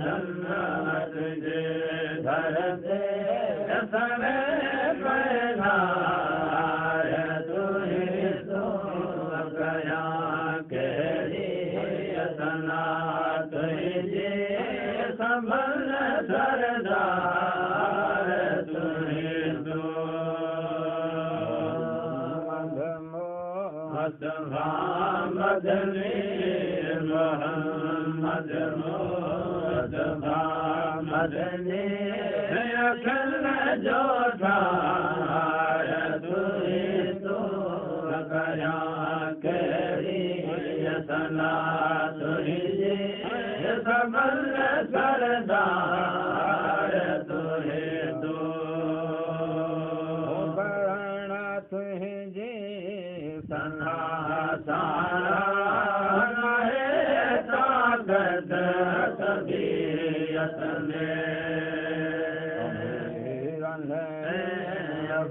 तुझे धरते सने पैदा तू ही तो गया केरी सना तुझे संभल सरदार तू ही तो मदनी मोहम्मद मुस्तफा मदनी अखिल जो ठार तू ही तो गया केरी सना तुझे सबल सरदार तू ही तो बरण तुझे सना सारा ताकत तबीयत में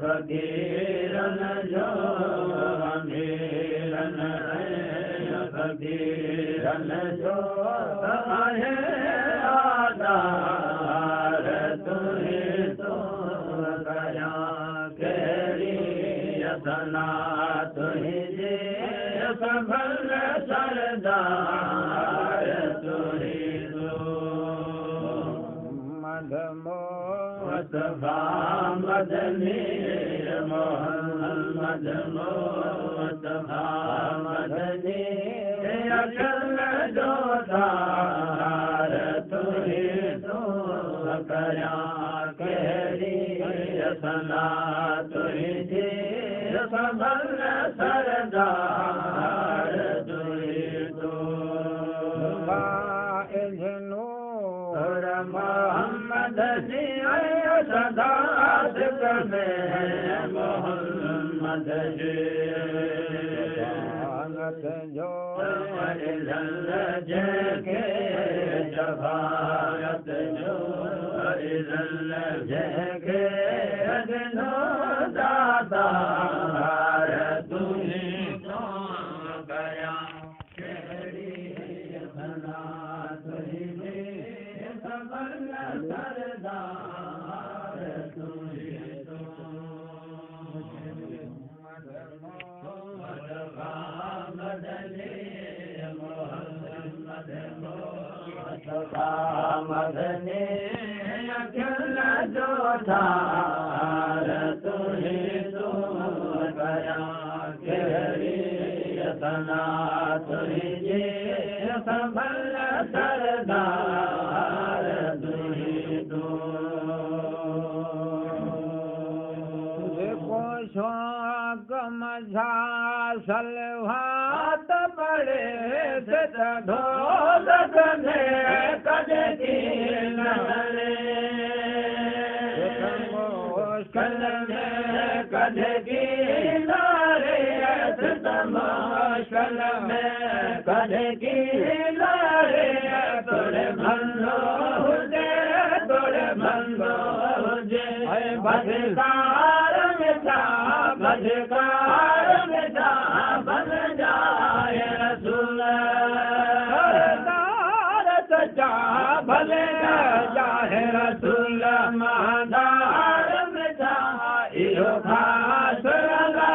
फकीरन जो अमीरन फकीरन जो है आधार तुझे तो गया केरी सना तुझे सबल सरदार तुझे तो मुस्तफा मदनी मोहम्मद मुस्तफा मदनी अकल जो तार तुझे तो गया केरी सना तुझे सबल सरदार तुझे तो मोहम्मद जी सदा में मोहम्मद जी जो के शफाअत जो के दातार तुझे तो गया केरी सना तुझे सबल सरदार तुझे तो मदनी मोहम्मद मुस्तफा मदनी अखिल जो ठार तुझे तो गया केरी सना तुझे सबल सरदार तुझे तो देखो शौक मझा सलवात पड़े ढोलक में कद की नहरे मुश्किल में कद की नारे मुश्किल में कद की नारे तोड़े भंगो हुजे बदकार मिठा बन जाए रसूल सच्चा भले जाए रसूल महादार मिठा इहो खास लगा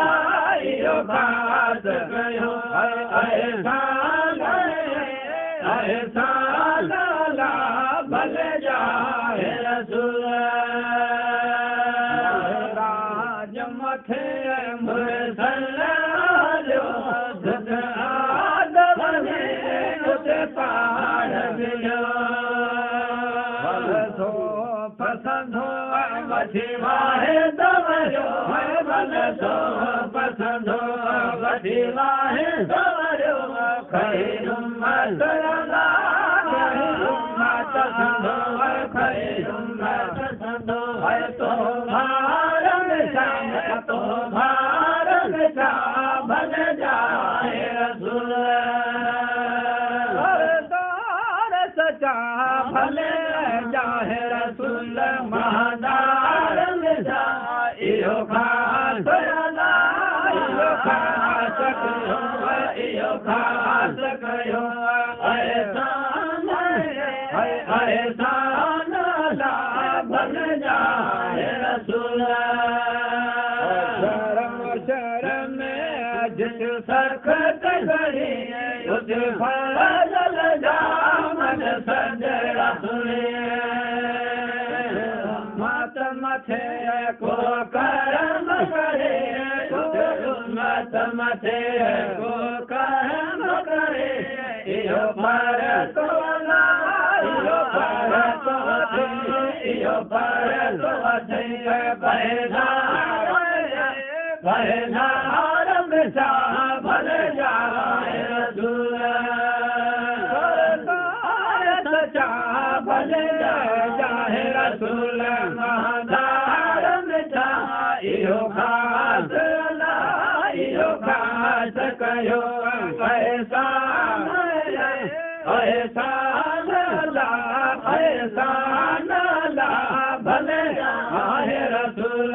इहो खास कयो ऐसा लगा भले जाए रसूल राज मथे मुरसल जो दुख आदम में उते पार मिलो भलो पसंद हो वठी वाहे तवरो भलो पसंद हो वठी वाहे तवरो खैरुम मसला खैरुम तो भारत का बन जाए रसूल सचा भले जाए रसूल महादार में इहो खास कयो ऐसा ऐसा नाला बन जाए रसूल शर्म शर्म जिस सखत घड़ी उस फजल जामन सजरा सुने मत मथे को कर्म करे मत मथे को कर्म करे यो पर तो ना यो पर तो यो पर तो भयधार मिठा भल जाए रसूल सरकार सचा भल जाए रसूल महादार मिठा इहो खास इहो खास कयो ऐसा ऐसा नाला भले जाए रसूल